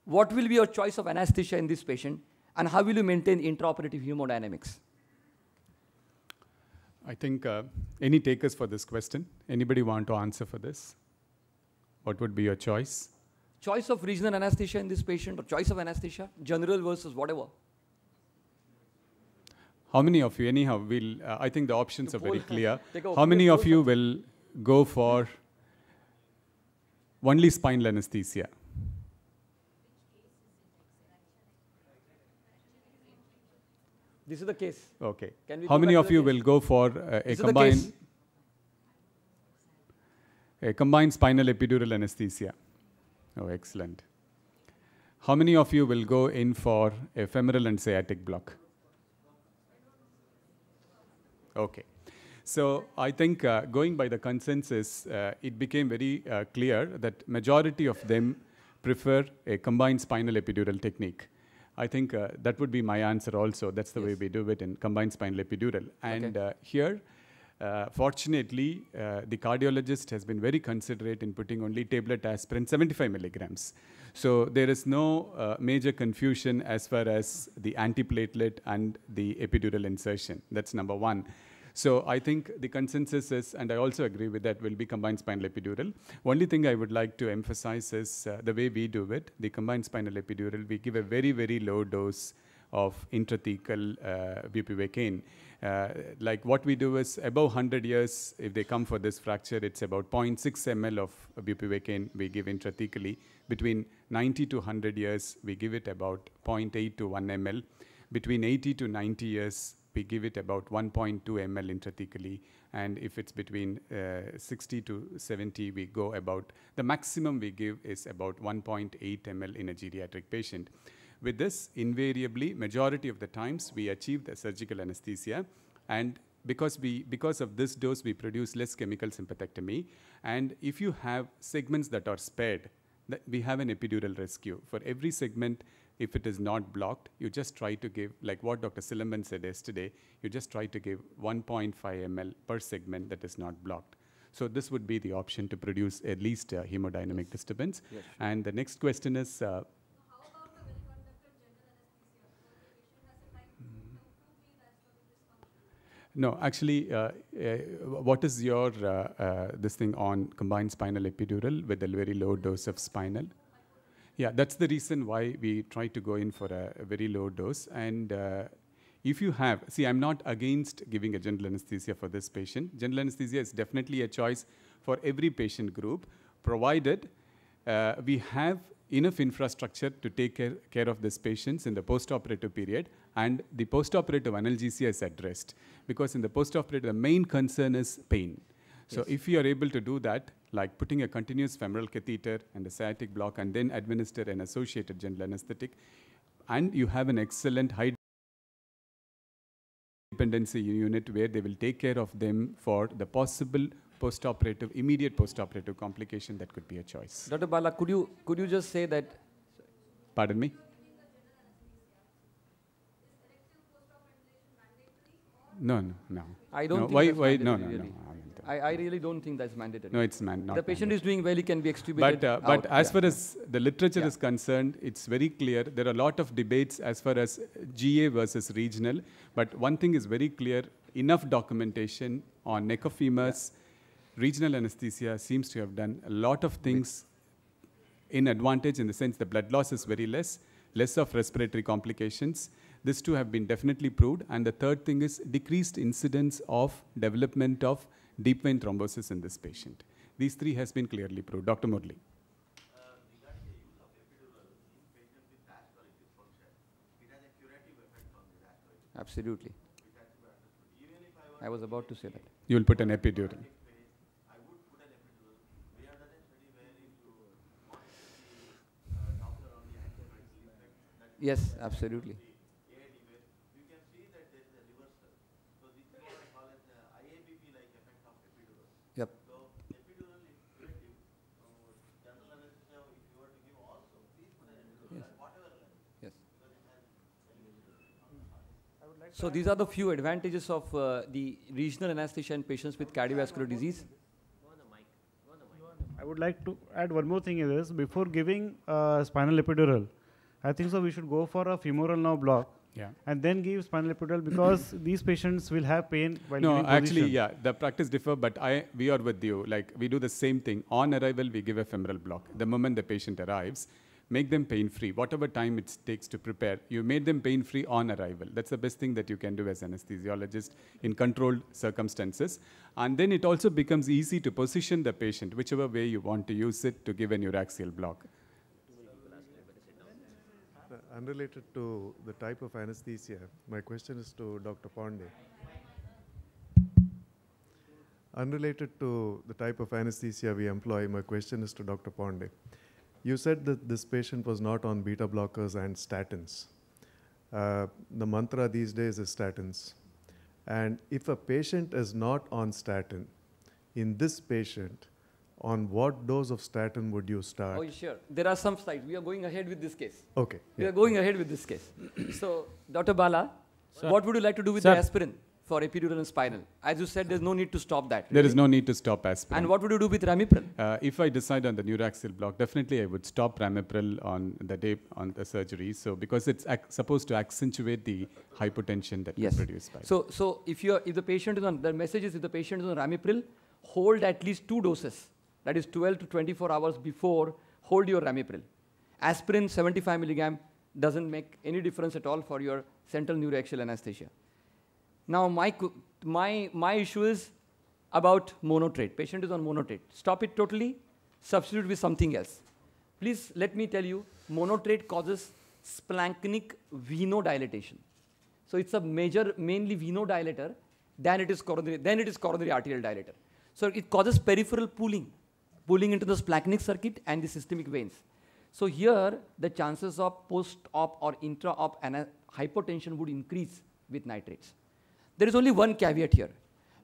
What will be your choice of anesthesia in this patient, and how will you maintain intraoperative hemodynamics? I think any takers for this question? Anybody want to answer for this? What would be your choice? Choice of regional anesthesia in this patient, or choice of anesthesia, general versus whatever. How many of you, anyhow, will, I think the options are very clear. How How many of you will go for only spinal anesthesia? This is the case. Okay. How many of you will go for a combined spinal epidural anesthesia? Oh, excellent. How many of you will go in for a femoral and sciatic block? Okay. So I think going by the consensus, it became very clear that majority of them prefer a combined spinal epidural technique. I think that would be my answer also. That's the way we do it in combined spinal epidural. And here, fortunately, the cardiologist has been very considerate in putting only tablet aspirin 75 milligrams. So there is no major confusion as far as the antiplatelet and the epidural insertion. That's number one. So I think the consensus is, and I also agree with that, will be combined spinal epidural. Only thing I would like to emphasize is the way we do it, the combined spinal epidural, we give a very, very low dose of intrathecal bupivacaine. Like what we do is above 100 years, if they come for this fracture, it's about 0.6 ml of bupivacaine we give intrathecally. Between 90 to 100 years, we give it about 0.8 to 1 ml. Between 80 to 90 years, we give it about 1.2 ml intrathecally. And if it's between 60 to 70, we go about, the maximum we give is about 1.8 ml in a geriatric patient. With this, invariably, majority of the times, we achieve the surgical anesthesia. And because of this dose, we produce less chemical sympathectomy. And if you have segments that are spared, we have an epidural rescue. For every segment, if it is not blocked, you just try to give, like what Dr. Silamban said yesterday, you just try to give 1.5 ml per segment that is not blocked. So this would be the option to produce at least hemodynamic disturbance. Yes, sure. And the next question is, how about the well-conducted general anesthesia? No, actually, what is your this thing on combined spinal epidural with a very low dose of spinal? Yeah, that's the reason why we try to go in for a very low dose. And if you have, see, I'm not against giving a general anesthesia for this patient. General anesthesia is definitely a choice for every patient group, provided we have enough infrastructure to take care of these patients in the post-operative period, and the post-operative analgesia is addressed. Because in the post-operative, the main concern is pain. So if you are able to do that, like putting a continuous femoral catheter and a sciatic block and then administer an associated general anesthetic, and you have an excellent high dependency unit where they will take care of them for the possible post-operative, immediate post-operative complication, that could be a choice. Dr. Bala, could you just say that? Pardon me? No. I don't think why? No. I really don't think that's mandatory. No, it's not. The patient is doing well, he can be extubated. But as far as the literature is concerned, it's very clear. There are a lot of debates as far as GA versus regional. But one thing is very clear, enough documentation on neck of femurs. Regional anesthesia seems to have done a lot of things in advantage, in the sense the blood loss is very less of respiratory complications. These two have been definitely proved. And the third thing is decreased incidence of development of deep vein thrombosis in this patient. These three has been clearly proved. Dr. Murli. Regarding the use of epidural in patients with vascular dysfunction, it has a curative effect on the vascular dysfunction. Absolutely. I was about to say that. You will put an epidural. I would put an epidural. We have done a study where if you doctor on the anti-vascular effect. Yes, absolutely. You can see that there is a reversal. So this is what I call as the IABP-like effect of epidural. Yep. So epidural is curative. General anesthesia, if you were to give also, please put an epidural at whatever level. Yes. So these are the few advantages of the regional anesthesia in patients with cardiovascular disease. I would like to add one more thing in this. Before giving spinal epidural, I think so we should go for a femoral nerve block. Yeah. And then give spinal epidural because these patients will have pain while No, giving actually, position. yeah, the practice differ, but we are with you. Like, we do the same thing. On arrival, we give a femoral block. The moment the patient arrives, make them pain-free. Whatever time it takes to prepare, you made them pain-free on arrival. That's the best thing that you can do as anesthesiologist in controlled circumstances. And then it also becomes easy to position the patient, whichever way you want to use it to give a neuraxial block. Unrelated to the type of anesthesia, my question is to Dr. Ponde. Unrelated to the type of anesthesia we employ, my question is to Dr. Ponde. You said that this patient was not on beta blockers and statins. The mantra these days is statins. And if a patient is not on statin, in this patient, on what dose of statin would you start? Oh, sure. There are some slides. We are going ahead with this case. Okay. We are going ahead with this case. So, Dr. Bala, Sir. what would you like to do with Sir. the aspirin for epidural and spinal? As you said, there's no need to stop that. There is no need to stop aspirin. And what would you do with Ramipril? If I decide on the neuraxial block, definitely I would stop Ramipril on the day on the surgery. So because it's supposed to accentuate the hypotension that Yes. is produced by. So if the patient is on, the message is if the patient is on Ramipril, hold at least 2 doses. That is 12 to 24 hours before, hold your Ramipril. Aspirin 75 milligram doesn't make any difference at all for your central neuroaxial anesthesia. Now my issue is about monotrate. Patient is on monotrate. Stop it totally, substitute with something else. Please let me tell you, monotrate causes splanchnic venodilatation. So it's a mainly venodilator, then it is coronary arterial dilator. So it causes peripheral pooling into the splanchnic circuit and the systemic veins. So here, the chances of post-op or intra-op hypotension would increase with nitrates. There is only one caveat here.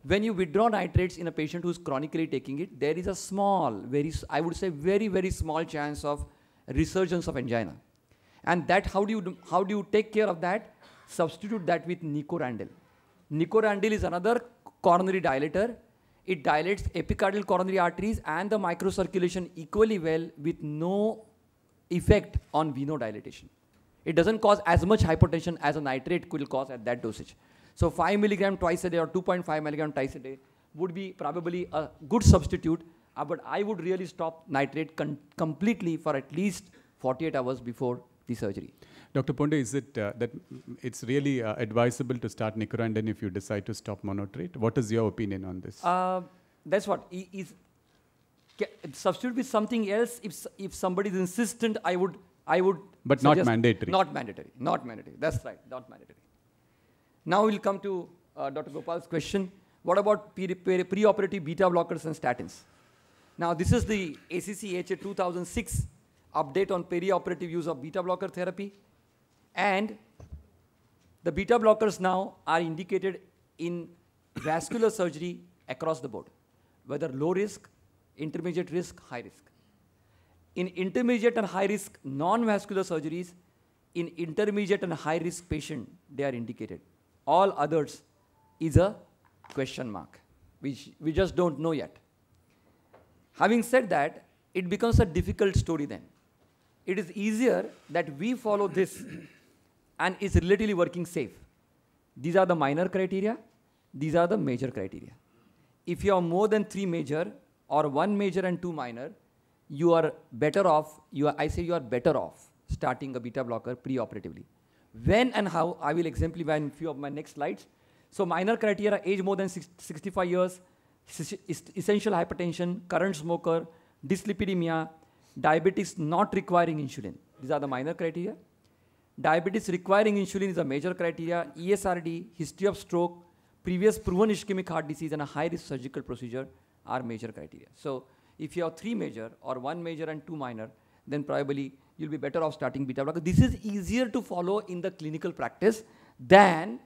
When you withdraw nitrates in a patient who is chronically taking it, there is a small, I would say very, very small chance of resurgence of angina. And that, how do you take care of that? Substitute that with nicorandil. Nicorandil is another coronary dilator. It dilates epicardial coronary arteries and the microcirculation equally well with no effect on venodilatation. It doesn't cause as much hypotension as a nitrate could cause at that dosage. So 5 milligram twice a day or 2.5 milligram twice a day would be probably a good substitute, but I would really stop nitrate completely for at least 48 hours before the surgery. Dr. Ponde, is it that it's really advisable to start nicorandin if you decide to stop monotrate? What is your opinion on this? That's what. Substitute with something else. If somebody is insistent, I would. But not mandatory. Not mandatory. Not mandatory. That's right. Not mandatory. Now we'll come to Dr. Gopal's question. What about preoperative beta blockers and statins? Now this is the ACC/HA 2006 update on perioperative use of beta blocker therapy. And the beta blockers now are indicated in vascular surgery across the board, whether low risk, intermediate risk, high risk. In intermediate and high risk non-vascular surgeries, in intermediate and high risk patient, they are indicated. All others is a question mark, which we just don't know yet. Having said that, it becomes a difficult story then. It is easier that we follow this and is relatively working safe. These are the minor criteria. These are the major criteria. If you have more than 3 major or 1 major and 2 minor, you are better off, I say you are better off starting a beta blocker preoperatively. When and how, I will exemplify in a few of my next slides. So minor criteria, age more than 65 years, essential hypertension, current smoker, dyslipidemia, diabetes not requiring insulin. These are the minor criteria. Diabetes requiring insulin is a major criteria. ESRD, history of stroke, previous proven ischemic heart disease, and a high-risk surgical procedure are major criteria. So if you have 3 major or 1 major and 2 minor, then probably you'll be better off starting beta blocker. This is easier to follow in the clinical practice than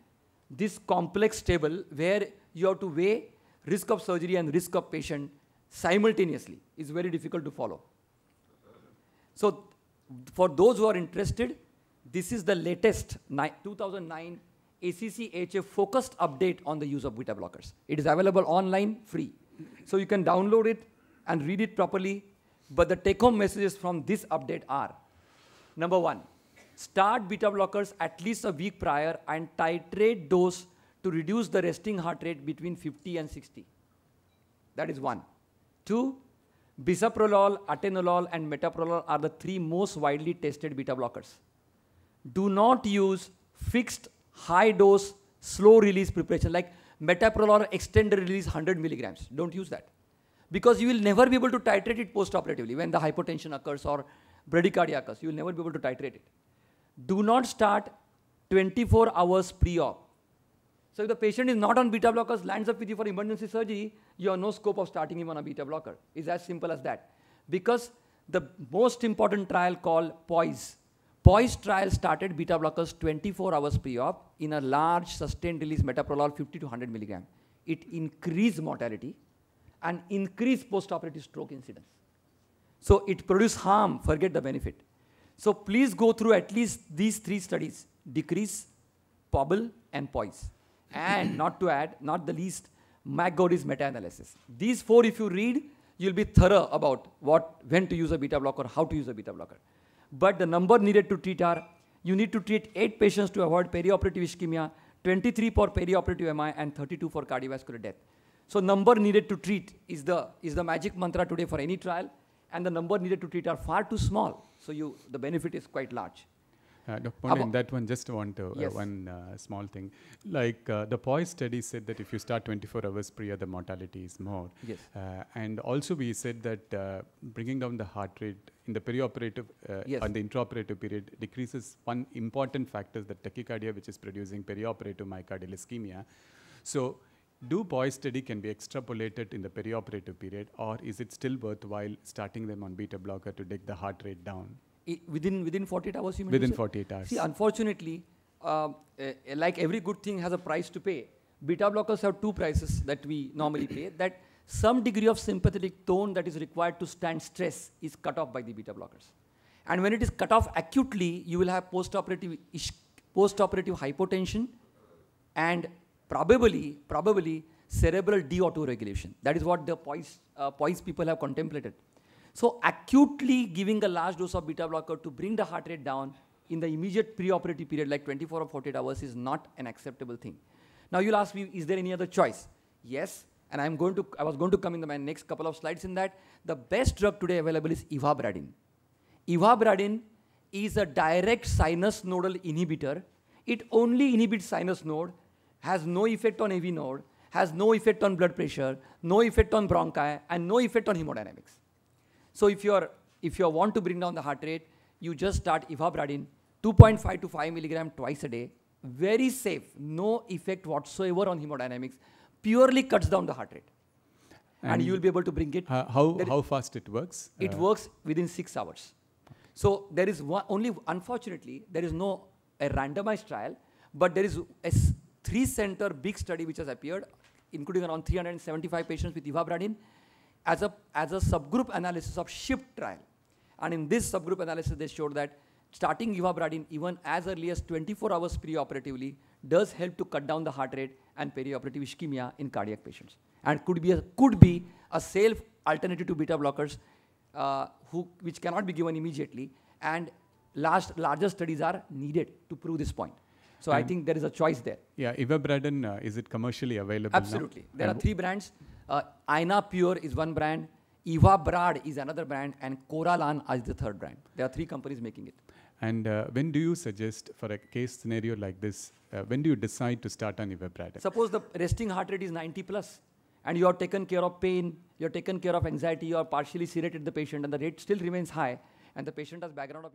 this complex table where you have to weigh risk of surgery and risk of patient simultaneously. It's very difficult to follow. So for those who are interested, this is the latest 2009 ACC/HA focused update on the use of beta blockers. It is available online, free. So you can download it and read it properly But the take-home messages from this update are, number one, start beta blockers at least a week prior and titrate dose to reduce the resting heart rate between 50 and 60. That is one. Two, bisoprolol, atenolol, and metoprolol are the three most widely tested beta blockers. Do not use fixed high-dose, slow-release preparation like metoprolol extended release 100 milligrams. Don't use that. Because you will never be able to titrate it post-operatively when the hypotension occurs or bradycardia occurs. You will never be able to titrate it. Do not start 24 hours pre-op. So if the patient is not on beta blockers, lands up with you for emergency surgery, you have no scope of starting him on a beta blocker. It's as simple as that. Because the most important trial called POISE. POISE trial started beta blockers 24 hours pre-op in a large sustained release metoprolol 50 to 100 milligram. It increased mortality and increased post-operative stroke incidence. So it produced harm, forget the benefit. So please go through at least these three studies, DECREASE, POBBLE, and POISE. And not to add, not the least, McGaudy's meta-analysis. These four, if you read, you'll be thorough about when to use a beta blocker, how to use a beta blocker. But the number needed to treat are, you need to treat 8 patients to avoid perioperative ischemia, 23 for perioperative MI, and 32 for cardiovascular death. So number needed to treat is the magic mantra today for any trial, and the number needed to treat are far too small. So the benefit is quite large. Dr. Ponde, in that one, just want to, Yes. one small thing. Like the POISE study said that if you start 24 hours prior, the mortality is more. Yes. And also we said that bringing down the heart rate in the perioperative Yes. and the intraoperative period decreases one important factor, the tachycardia, which is producing perioperative myocardial ischemia. So do POISE study can be extrapolated in the perioperative period, or is it still worthwhile starting them on beta blocker to take the heart rate down? Within 48 hours, you mean? Within 48 hours. See, unfortunately, like every good thing has a price to pay. Beta blockers have two prices that we normally pay. That some degree of sympathetic tone that is required to stand stress is cut off by the beta blockers. And when it is cut off acutely, you will have post-operative hypotension and probably cerebral deautoregulation. That is what the POISE people have contemplated. So acutely giving a large dose of beta blocker to bring the heart rate down in the immediate preoperative period, like 24 or 48 hours, is not an acceptable thing. Now you'll ask me, is there any other choice? Yes, and I was going to come in my next couple of slides in that. The best drug today available is ivabradine. Ivabradine is a direct sinus nodal inhibitor. It only inhibits sinus node, has no effect on AV node, has no effect on blood pressure, no effect on bronchi, and no effect on hemodynamics. So if you want to bring down the heart rate, you just start ivabradine, 2.5 to 5 milligram twice a day, very safe, no effect whatsoever on hemodynamics, purely cuts down the heart rate. And you will be able to bring it. How fast it works? It works within 6 hours. So there is unfortunately, there is no a randomized trial, but there is a 3-center big study which has appeared, including around 375 patients with ivabradine, as a subgroup analysis of SHIFT trial. And in this subgroup analysis, they showed that starting ivabradine even as early as 24 hours preoperatively does help to cut down the heart rate and perioperative ischemia in cardiac patients. And could be a safe alternative to beta blockers which cannot be given immediately. And larger studies are needed to prove this point. So I think there is a choice there. Yeah, ivabradine, is it commercially available Absolutely. now? There are 3 brands. Aina Pure is one brand, Ivabrad is another brand, and Coralan is the 3rd brand. There are 3 companies making it. And when do you suggest, for a case scenario like this, when do you decide to start on ivabradine? Suppose the resting heart rate is 90 plus, and you have taken care of pain, you have taken care of anxiety, you have partially sedated the patient, and the rate still remains high, and the patient has background of